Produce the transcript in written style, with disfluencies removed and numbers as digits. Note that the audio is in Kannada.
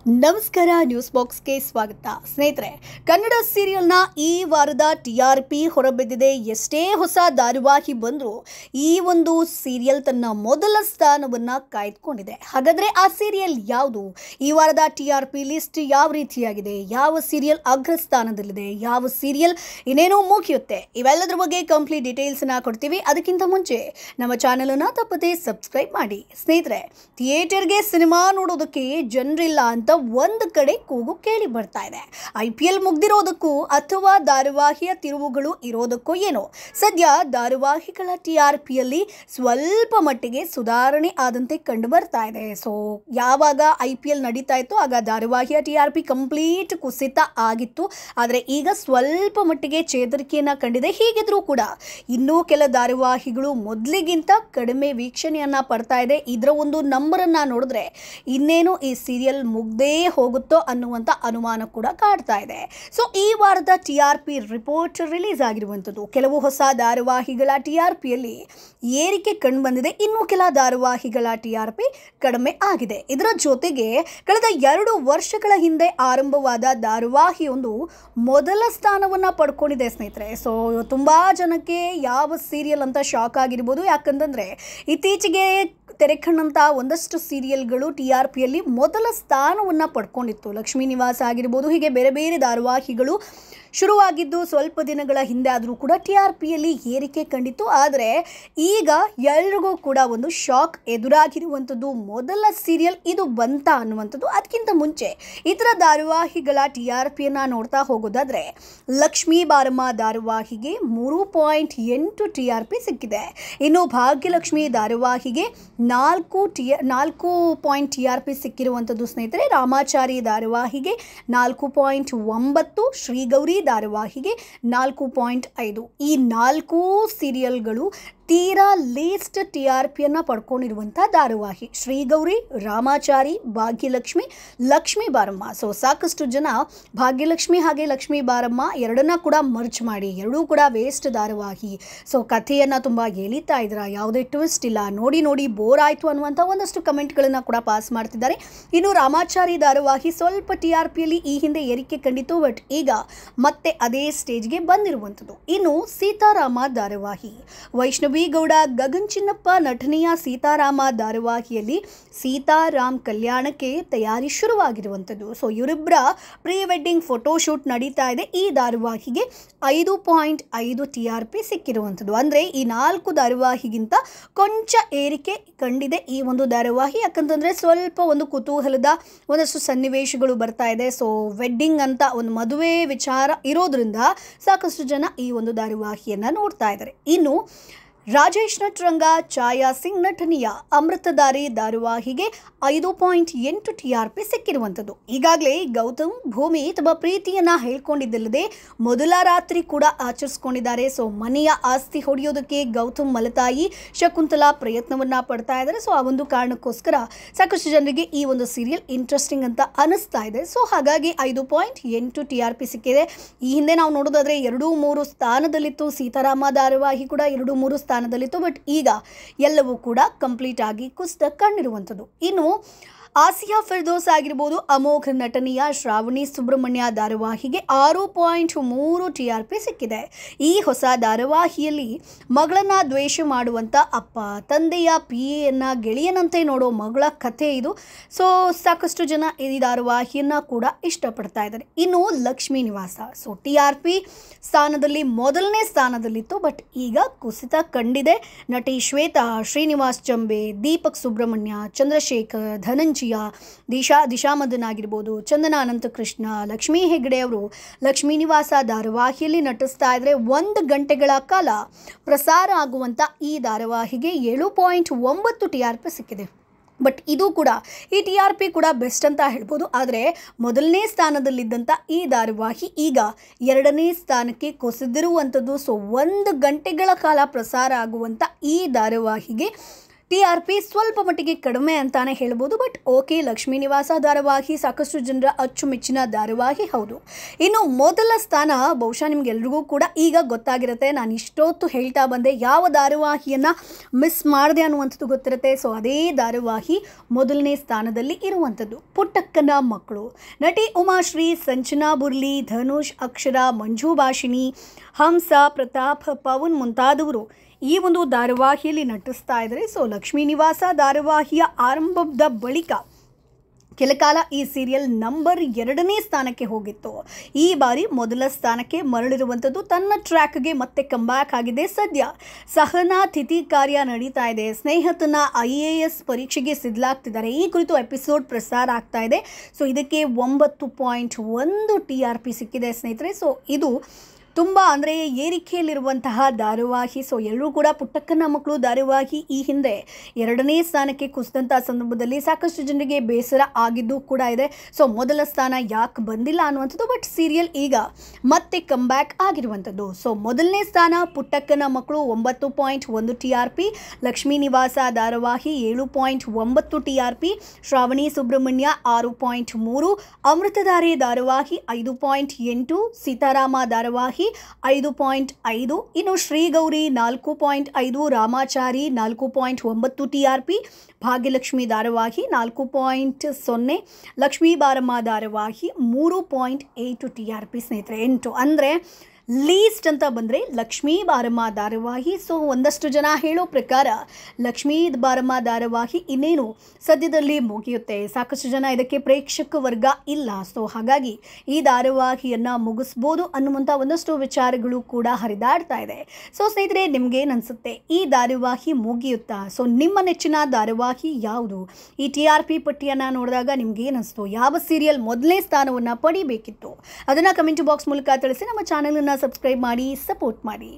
ನಮಸ್ಕಾರ ನ್ಯೂಸ್ ಬಾಕ್ಸ್ಗೆ ಸ್ವಾಗತ ಸ್ನೇಹಿತರೆ. ಕನ್ನಡ ಸೀರಿಯಲ್ನ ಈ ವಾರದ TRP ಹೊರಬಿದ್ದಿದೆ. ಎಷ್ಟೇ ಹೊಸ ಧಾರಾವಾಹಿ ಬಂದರೂ ಈ ಒಂದು ಸೀರಿಯಲ್ ತನ್ನ ಮೊದಲ ಸ್ಥಾನವನ್ನು ಕಾಯ್ದುಕೊಂಡಿದೆ. ಹಾಗಾದರೆ ಆ ಸೀರಿಯಲ್ ಯಾವುದು? ಈ ವಾರದ TRP ಲಿಸ್ಟ್ ಯಾವ ರೀತಿಯಾಗಿದೆ? ಯಾವ ಸೀರಿಯಲ್ ಅಗ್ರಸ್ಥಾನದಲ್ಲಿದೆ? ಯಾವ ಸೀರಿಯಲ್ ಇನ್ನೇನೋ ಮುಗಿಯುತ್ತೆ? ಇವೆಲ್ಲದರ ಬಗ್ಗೆ ಕಂಪ್ಲೀಟ್ ಡೀಟೇಲ್ಸ್ನ ಕೊಡ್ತೀವಿ. ಅದಕ್ಕಿಂತ ಮುಂಚೆ ನಮ್ಮ ಚಾನಲನ್ನು ತಪ್ಪದೇ ಸಬ್ಸ್ಕ್ರೈಬ್ ಮಾಡಿ. ಸ್ನೇಹಿತರೆ, ಥಿಯೇಟರ್ಗೆ ಸಿನಿಮಾ ನೋಡೋದಕ್ಕೆ ಜನರಿಲ್ಲ ಅಂತ ಒಂದು ಕಡೆ ಕೂಗು ಕೇಳಿ ಬರ್ತಾ ಇದೆ. IPL ಮುಗ್ದಿರೋದಕ್ಕೂ ಅಥವಾ ಧಾರಾವಾಹಿಯ ತಿರುವುಗಳು ಇರೋದಕ್ಕೋ ಏನೋ ಸದ್ಯ ಧಾರಾವಾಹಿಗಳ TRPಯಲ್ಲಿ ಸ್ವಲ್ಪ ಮಟ್ಟಿಗೆ ಸುಧಾರಣೆ ಆದಂತೆ ಕಂಡು ಬರ್ತಾ ಇದೆ. ಸೊ ಯಾವಾಗ IPL ನಡೀತಾ ಇತ್ತು ಆಗ ಧಾರಾವಾಹಿಯ TRP ಕಂಪ್ಲೀಟ್ ಕುಸಿತ ಆಗಿತ್ತು. ಆದರೆ ಈಗ ಸ್ವಲ್ಪ ಮಟ್ಟಿಗೆ ಚೇತರಿಕೆಯನ್ನು ಕಂಡಿದೆ. ಹೀಗಿದ್ರೂ ಕೂಡ ಇನ್ನೂ ಕೆಲ ಧಾರಾವಾಹಿಗಳು ಮೊದಲಿಗಿಂತ ಕಡಿಮೆ ವೀಕ್ಷಣೆಯನ್ನು ಪಡ್ತಾ ಇದೆ. ಇದರ ಒಂದು ನಂಬರನ್ನು ನೋಡಿದ್ರೆ ಇನ್ನೇನು ಈ ಸೀರಿಯಲ್ ಮುಗ್ದೇ ಹೋಗುತ್ತೋ ಅನ್ನುವಂಥ ಅನುಮಾನ ಕೂಡ ಕಾಡ್ತಾ ಇದೆ. ಸೊ ಈ ವಾರದ TRP ರಿಪೋರ್ಟ್ ರಿಲೀಸ್ ಆಗಿರುವಂಥದ್ದು. ಕೆಲವು ಹೊಸ ಧಾರಾವಾಹಿಗಳ TRPಯಲ್ಲಿ ಏರಿಕೆ ಕಂಡು ಬಂದಿದೆ. ಇನ್ನು ಕೆಲ ಧಾರಾವಾಹಿಗಳ TRP ಕಡಿಮೆ ಆಗಿದೆ. ಇದರ ಜೊತೆಗೆ ಕಳೆದ 2 ವರ್ಷಗಳ ಹಿಂದೆ ಆರಂಭವಾದ ಧಾರಾವಾಹಿಯೊಂದು ಮೊದಲ ಸ್ಥಾನವನ್ನು ಪಡ್ಕೊಂಡಿದೆ ಸ್ನೇಹಿತರೆ. ಸೊ ತುಂಬ ಜನಕ್ಕೆ ಯಾವ ಸೀರಿಯಲ್ ಅಂತ ಶಾಕ್ ಆಗಿರ್ಬೋದು. ಯಾಕಂತಂದರೆ ಇತ್ತೀಚೆಗೆ ತೆರೆಕಣ್ಣಂಥ ಒಂದಷ್ಟು ಸೀರಿಯಲ್ಗಳು TRPಯಲ್ಲಿ ಮೊದಲ ಸ್ಥಾನವನ್ನು ಪಡ್ಕೊಂಡಿತ್ತು. ಲಕ್ಷ್ಮೀ ನಿವಾಸ ಆಗಿರ್ಬೋದು, ಹೀಗೆ ಬೇರೆ ಬೇರೆ ಧಾರಾವಾಹಿಗಳು ಶುರುವಾಗಿದ್ದು ಸ್ವಲ್ಪ ದಿನಗಳ ಹಿಂದೆ ಆದರೂ ಕೂಡ TRPಯಲ್ಲಿ ಏರಿಕೆ ಕಂಡಿತ್ತು. ಆದರೆ ಈಗ ಎಲ್ರಿಗೂ ಕೂಡ ಒಂದು ಶಾಕ್ ಎದುರಾಗಿರುವಂಥದ್ದು. ಮೊದಲ ಸೀರಿಯಲ್ ಇದು ಬಂತ ಅನ್ನುವಂಥದ್ದು. ಅದಕ್ಕಿಂತ ಮುಂಚೆ ಇತರ ಧಾರಾವಾಹಿಗಳ TRPಯನ್ನು ನೋಡ್ತಾ ಹೋಗೋದಾದರೆ ಲಕ್ಷ್ಮೀ ಬಾರಮ್ಮ ಧಾರಾವಾಹಿಗೆ 3.8 TRP ಸಿಕ್ಕಿದೆ. ಇನ್ನು ಭಾಗ್ಯಲಕ್ಷ್ಮಿ ಧಾರಾವಾಹಿಗೆ 4 TRP ಸಿಕ್ಕಿರುವಂಥದ್ದು ಸ್ನೇಹಿತರೆ. ರಾಮಾಚಾರಿ ಧಾರಾವಾಹಿಗೆ 4.9, ಶ್ರೀಗೌರಿ ಧಾರಾವಾಹಿಗೆ 4.5. ಈ 4 ಸೀರಿಯಲ್ಗಳು ತೀರಾ ಲೀಸ್ಟ್ TRPಯನ್ನು ಪಡ್ಕೊಂಡಿರುವಂಥ ಧಾರಾವಾಹಿ. ಶ್ರೀಗೌರಿ, ರಾಮಾಚಾರಿ, ಭಾಗ್ಯಲಕ್ಷ್ಮಿ, ಲಕ್ಷ್ಮೀ ಬಾರಮ್ಮ. ಸೊ ಸಾಕಷ್ಟು ಜನ ಭಾಗ್ಯಲಕ್ಷ್ಮಿ ಹಾಗೆ ಲಕ್ಷ್ಮೀ ಬಾರಮ್ಮ ಎರಡನ್ನ ಕೂಡ ಮರ್ಚ್ ಮಾಡಿ ಎರಡೂ ಕೂಡ ವೇಸ್ಟ್ ಧಾರಾವಾಹಿ, ಸೊ ಕಥೆಯನ್ನು ತುಂಬ ಎಳಿತಾ ಇದ್ರ, ಯಾವುದೇ ಟ್ವಿಸ್ಟ್ ಇಲ್ಲ, ನೋಡಿ ನೋಡಿ ಬೋರ್ ಆಯಿತು ಅನ್ನುವಂಥ ಒಂದಷ್ಟು ಕಮೆಂಟ್ಗಳನ್ನು ಕೂಡ ಪಾಸ್ ಮಾಡ್ತಿದ್ದಾರೆ. ಇನ್ನು ರಾಮಾಚಾರಿ ಧಾರಾವಾಹಿ ಸ್ವಲ್ಪ TRPಯಲ್ಲಿ ಈ ಹಿಂದೆ ಏರಿಕೆ ಕಂಡಿತು, ಬಟ್ ಈಗ ಮತ್ತೆ ಅದೇ ಸ್ಟೇಜ್ಗೆ ಬಂದಿರುವಂಥದ್ದು. ಇನ್ನು ಸೀತಾರಾಮ ಧಾರಾವಾಹಿ, ವೈಷ್ಣವಿ ಗೌಡ, ಗಗನ್ ಚಿನ್ನಪ್ಪ ನಟನೆಯ ಸೀತಾರಾಮ ಧಾರಾವಾಹಿಯಲ್ಲಿ ಸೀತಾರಾಮ್ ಕಲ್ಯಾಣಕ್ಕೆ ತಯಾರಿ ಶುರುವಾಗಿರುವಂಥದ್ದು. ಸೊ ಇವರಿಬ್ಬರ ಪ್ರೀ ವೆಡ್ಡಿಂಗ್ ಫೋಟೋಶೂಟ್ ನಡೀತಾ ಇದೆ. ಈ ಧಾರಾವಾಹಿಗೆ 5.5 TRP ಸಿಕ್ಕಿರುವಂಥದ್ದು. ಅಂದರೆ ಈ 4 ಧಾರಾವಾಹಿಗಿಂತ ಕೊಂಚ ಏರಿಕೆ ಕಂಡಿದೆ ಈ ಒಂದು ಧಾರಾವಾಹಿ. ಯಾಕಂತಂದರೆ ಸ್ವಲ್ಪ ಒಂದು ಕುತೂಹಲದ ಒಂದಷ್ಟು ಸನ್ನಿವೇಶಗಳು ಬರ್ತಾ ಇದೆ. ಸೊ ವೆಡ್ಡಿಂಗ್ ಅಂತ ಒಂದು ಮದುವೆ ವಿಚಾರ ಇರೋದ್ರಿಂದ ಸಾಕಷ್ಟು ಜನ ಈ ಒಂದು ಧಾರಾವಾಹಿಯನ್ನು ನೋಡ್ತಾ ಇದ್ದಾರೆ. ಇನ್ನು ರಾಜೇಶ್ ನಟ್ರಂಗ, ಛಾಯಾ ಸಿಂಗ್ ನಟನೆಯ ಅಮೃತಧಾರಿ ಧಾರಾವಾಹಿಗೆ 5.8 TRP ಸಿಕ್ಕಿರುವಂಥದ್ದು. ಈಗಾಗಲೇ ಗೌತಮ್, ಭೂಮಿ ತಮ್ಮ ಪ್ರೀತಿಯನ್ನು ಹೇಳ್ಕೊಂಡಿದ್ದಲ್ಲದೆ ಮೊದಲ ರಾತ್ರಿ ಕೂಡ ಆಚರಿಸ್ಕೊಂಡಿದ್ದಾರೆ. ಸೊ ಮನೆಯ ಆಸ್ತಿ ಹೊಡೆಯೋದಕ್ಕೆ ಗೌತಮ್, ಮಲತಾಯಿ, ಶಕುಂತಲಾ ಪ್ರಯತ್ನವನ್ನು ಪಡ್ತಾ ಇದ್ದಾರೆ. ಸೊ ಆ ಒಂದು ಕಾರಣಕ್ಕೋಸ್ಕರ ಸಾಕಷ್ಟು ಜನರಿಗೆ ಈ ಒಂದು ಸೀರಿಯಲ್ ಇಂಟ್ರೆಸ್ಟಿಂಗ್ ಅಂತ ಅನಿಸ್ತಾ ಇದೆ. ಸೊ ಹಾಗಾಗಿ 5.8 TRP ಸಿಕ್ಕಿದೆ. ಈ ಹಿಂದೆ ನಾವು ನೋಡೋದಾದರೆ 2-3 ಸ್ಥಾನದಲ್ಲಿತ್ತು. ಸೀತಾರಾಮ ಧಾರಾವಾಹಿ ಕೂಡ 2-3 ಸ್ಥಾನದಲ್ಲಿತ್ತು. ಬಟ್ ಈಗ ಎಲ್ಲವೂ ಕೂಡ ಕಂಪ್ಲೀಟ್ ಆಗಿ ಕುಸಿತ ಕಂಡಿರುವಂಥದ್ದು. ಇನ್ನು ಆಸಿಯಾ ಫಿರ್ದೋಸ್ ಆಗಿರ್ಬೋದು, ಅಮೋಘ್ ನಟನೆಯ ಶ್ರಾವಣಿ ಸುಬ್ರಹ್ಮಣ್ಯ ಧಾರಾವಾಹಿಗೆ 6.3 TRP ಸಿಕ್ಕಿದೆ. ಈ ಹೊಸ ಧಾರಾವಾಹಿಯಲ್ಲಿ ಮಗಳನ್ನು ದ್ವೇಷ ಮಾಡುವಂಥ ಅಪ್ಪ, ತಂದೆಯ PAಯನ್ನು ಗೆಳೆಯನಂತೆ ನೋಡೋ ಮಗಳ ಕಥೆ ಇದು. ಸೊ ಸಾಕಷ್ಟು ಜನ ಈ ಧಾರಾವಾಹಿಯನ್ನು ಕೂಡ ಇಷ್ಟಪಡ್ತಾ ಇದ್ದಾರೆ. ಇನ್ನು ಲಕ್ಷ್ಮೀ ನಿವಾಸ, ಸೊ TRP ಸ್ಥಾನದಲ್ಲಿ ಮೊದಲನೇ ಸ್ಥಾನದಲ್ಲಿತ್ತು, ಬಟ್ ಈಗ ಕುಸಿತ ಕಂಡಿದೆ. ನಟಿ ಶ್ವೇತಾ, ಶ್ರೀನಿವಾಸ್ ಚಂಬೆ, ದೀಪಕ್ ಸುಬ್ರಹ್ಮಣ್ಯ, ಚಂದ್ರಶೇಖರ್, ಧನಂಜಯ, ದಿಶಾ ಮದನ್ ಆಗಿರ್ಬೋದು, ಚಂದನ ಅನಂತಕೃಷ್ಣ, ಲಕ್ಷ್ಮೀ ಹೆಗ್ಡೆ ಅವರು ಲಕ್ಷ್ಮೀ ನಿವಾಸ ಧಾರಾವಾಹಿಯಲ್ಲಿ ನಟಿಸ್ತಾ ಇದ್ರೆ 1 ಗಂಟೆಗಳ ಕಾಲ ಪ್ರಸಾರ ಆಗುವಂಥ ಈ ಧಾರಾವಾಹಿಗೆ 7.9 TRP ಸಿಕ್ಕಿದೆ. ಬಟ್ ಇದು ಕೂಡ ಈ TRP ಕೂಡ ಬೆಸ್ಟ್ ಅಂತ ಹೇಳ್ಬೋದು. ಆದರೆ ಮೊದಲನೇ ಸ್ಥಾನದಲ್ಲಿದ್ದಂಥ ಈ ಧಾರಾವಾಹಿ ಈಗ 2ನೇ ಸ್ಥಾನಕ್ಕೆ ಕುಸಿದಿರುವಂಥದ್ದು. ಸೊ 1 ಗಂಟೆಗಳ ಕಾಲ ಪ್ರಸಾರ ಆಗುವಂಥ ಈ ಧಾರಾವಾಹಿಗೆ TRP ಸ್ವಲ್ಪ ಮಟ್ಟಿಗೆ ಕಡಿಮೆ ಅಂತಾನೆ ಹೇಳ್ಬೋದು. ಬಟ್ ಓಕೆ, ಲಕ್ಷ್ಮೀ ನಿವಾಸ ಧಾರಾವಾಹಿ ಸಾಕಷ್ಟು ಜನರ ಅಚ್ಚುಮೆಚ್ಚಿನ ಧಾರಾವಾಹಿ ಹೌದು. ಇನ್ನು ಮೊದಲ ಸ್ಥಾನ ಬಹುಶಃ ನಿಮ್ಗೆಲ್ರಿಗೂ ಕೂಡ ಈಗ ಗೊತ್ತಾಗಿರುತ್ತೆ. ನಾನು ಇಷ್ಟೊತ್ತು ಹೇಳ್ತಾ ಬಂದೆ ಯಾವ ಧಾರಾವಾಹಿಯನ್ನು ಮಿಸ್ ಮಾಡಿದೆ ಅನ್ನುವಂಥದ್ದು ಗೊತ್ತಿರುತ್ತೆ. ಸೊ ಅದೇ ಧಾರಾವಾಹಿ ಮೊದಲನೇ ಸ್ಥಾನದಲ್ಲಿ ಇರುವಂಥದ್ದು ಪುಟ್ಟಕ್ಕನ ಮಕ್ಕಳು. ನಟಿ ಉಮಾಶ್ರೀ, ಸಂಚನಾ ಬುರ್ಲಿ, ಧನುಷ್, ಅಕ್ಷರ, ಮಂಜು ಭಾಷಿಣಿ, ಹಂಸ, ಪ್ರತಾಪ್, ಪವನ್ ಮುಂತಾದವರು ಈ ಒಂದು ಧಾರಾವಾಹಿಯಲ್ಲಿ ನಟಿಸ್ತಾ ಇದ್ದಾರೆ. ಸೊ ಲಕ್ಷ್ಮೀ ನಿವಾಸ ಧಾರಾವಾಹಿಯ ಆರಂಭದ ಬಳಿಕ ಕೆಲಕಾಲ ಈ ಸೀರಿಯಲ್ ನಂಬರ್ 2ನೇ ಸ್ಥಾನಕ್ಕೆ ಹೋಗಿತ್ತು. ಈ ಬಾರಿ ಮೊದಲ ಸ್ಥಾನಕ್ಕೆ ಮರಳಿರುವಂಥದ್ದು, ತನ್ನ ಟ್ರ್ಯಾಕ್ಗೆ ಮತ್ತೆ ಕಂಬ್ಯಾಕ್ ಆಗಿದೆ. ಸದ್ಯ ಸಹನಾ ತಿಥಿ ಕಾರ್ಯ ನಡೀತಾ ಇದೆ. ಸ್ನೇಹಿತನ IAS ಪರೀಕ್ಷೆಗೆ ಸಿದ್ಧಲಾಗ್ತಿದ್ದಾರೆ. ಈ ಕುರಿತು ಎಪಿಸೋಡ್ ಪ್ರಸಾರ ಆಗ್ತಾ ಇದೆ. ಸೊ ಇದಕ್ಕೆ 9.1 TRP ಸಿಕ್ಕಿದೆ ಸ್ನೇಹಿತರೆ. ಸೊ ಇದು ತುಂಬ ಅಂದರೆ ಏರಿಕೆಯಲ್ಲಿರುವಂತಹ ಧಾರಾವಾಹಿ. ಸೊ ಎಲ್ಲರೂ ಕೂಡ ಪುಟ್ಟಕ್ಕನ ಮಕ್ಕಳು ಧಾರಾವಾಹಿ ಈ ಹಿಂದೆ 2ನೇ ಸ್ಥಾನಕ್ಕೆ ಕುಸಿದಂಥ ಸಂದರ್ಭದಲ್ಲಿ ಸಾಕಷ್ಟು ಜನರಿಗೆ ಬೇಸರ ಆಗಿದ್ದು ಕೂಡ ಇದೆ. ಸೊ ಮೊದಲ ಸ್ಥಾನ ಯಾಕೆ ಬಂದಿಲ್ಲ ಅನ್ನುವಂಥದ್ದು. ಬಟ್ ಸೀರಿಯಲ್ ಈಗ ಮತ್ತೆ ಕಂಬ್ಯಾಕ್ ಆಗಿರುವಂಥದ್ದು. ಸೊ ಮೊದಲನೇ ಸ್ಥಾನ ಪುಟ್ಟಕ್ಕನ ಮಕ್ಕಳು 9.1 TRP, ಲಕ್ಷ್ಮೀ ನಿವಾಸ ಧಾರಾವಾಹಿ 7.9 TRP, ಶ್ರಾವಣಿ ಸುಬ್ರಹ್ಮಣ್ಯ 6.3, ಅಮೃತಧಾರೆ ಧಾರಾವಾಹಿ 5.8, ಸೀತಾರಾಮ ಧಾರಾವಾಹಿ 5.5, ಇನ್ನು ಶ್ರೀಗೌರಿ 4.5, ರಾಮಾಚಾರಿ 4.9 TRP, ಭಾಗ್ಯಲಕ್ಷ್ಮಿ ಧಾರಾವಾಹಿ 4.0, ಲಕ್ಷ್ಮೀ ಬಾರಮ್ಮ ಧಾರಾವಾಹಿ 3.8 TRP ಸ್ನೇಹಿತರೆ. 8 ಅಂದರೆ ಲೀಸ್ಟ್ ಅಂತ ಬಂದರೆ ಲಕ್ಷ್ಮೀ ಬಾರಮ್ಮ ಧಾರಾವಾಹಿ. ಸೊ ಒಂದಷ್ಟು ಜನ ಹೇಳೋ ಪ್ರಕಾರ ಲಕ್ಷ್ಮೀ ಬಾರಮ್ಮ ಧಾರಾವಾಹಿ ಇನ್ನೇನು ಸದ್ಯದಲ್ಲಿ ಮುಗಿಯುತ್ತೆ, ಸಾಕಷ್ಟು ಜನ ಇದಕ್ಕೆ ಪ್ರೇಕ್ಷಕ ವರ್ಗ ಇಲ್ಲ. ಸೊ ಹಾಗಾಗಿ ಈ ಧಾರಾವಾಹಿಯನ್ನು ಮುಗಿಸ್ಬೋದು ಅನ್ನುವಂಥ ಒಂದಷ್ಟು ವಿಚಾರಗಳು ಕೂಡ ಹರಿದಾಡ್ತಾ ಇದೆ. ಸೊ ಸ್ನೇಹಿತರೆ, ನಿಮಗೇನು ಅನಿಸುತ್ತೆ, ಈ ಧಾರಾವಾಹಿ ಮುಗಿಯುತ್ತಾ? ಸೊ ನಿಮ್ಮ ನೆಚ್ಚಿನ ಧಾರಾವಾಹಿ ಯಾವುದು? ಈ TRP ಪಟ್ಟಿಯನ್ನು ನೋಡಿದಾಗ ನಿಮ್ಗೇನು ಅನಿಸ್ತು? ಯಾವ ಸೀರಿಯಲ್ ಮೊದಲನೇ ಸ್ಥಾನವನ್ನು ಪಡಿಬೇಕಿತ್ತು? ಅದನ್ನು ಕಮೆಂಟ್ ಬಾಕ್ಸ್ ಮೂಲಕ ತಿಳಿಸಿ. ನಮ್ಮ ಚಾನಲನ್ನು ಸಬ್ಸ್ಕ್ರೈಬ್ ಮಾಡಿ, ಸಪೋರ್ಟ್ ಮಾಡಿ.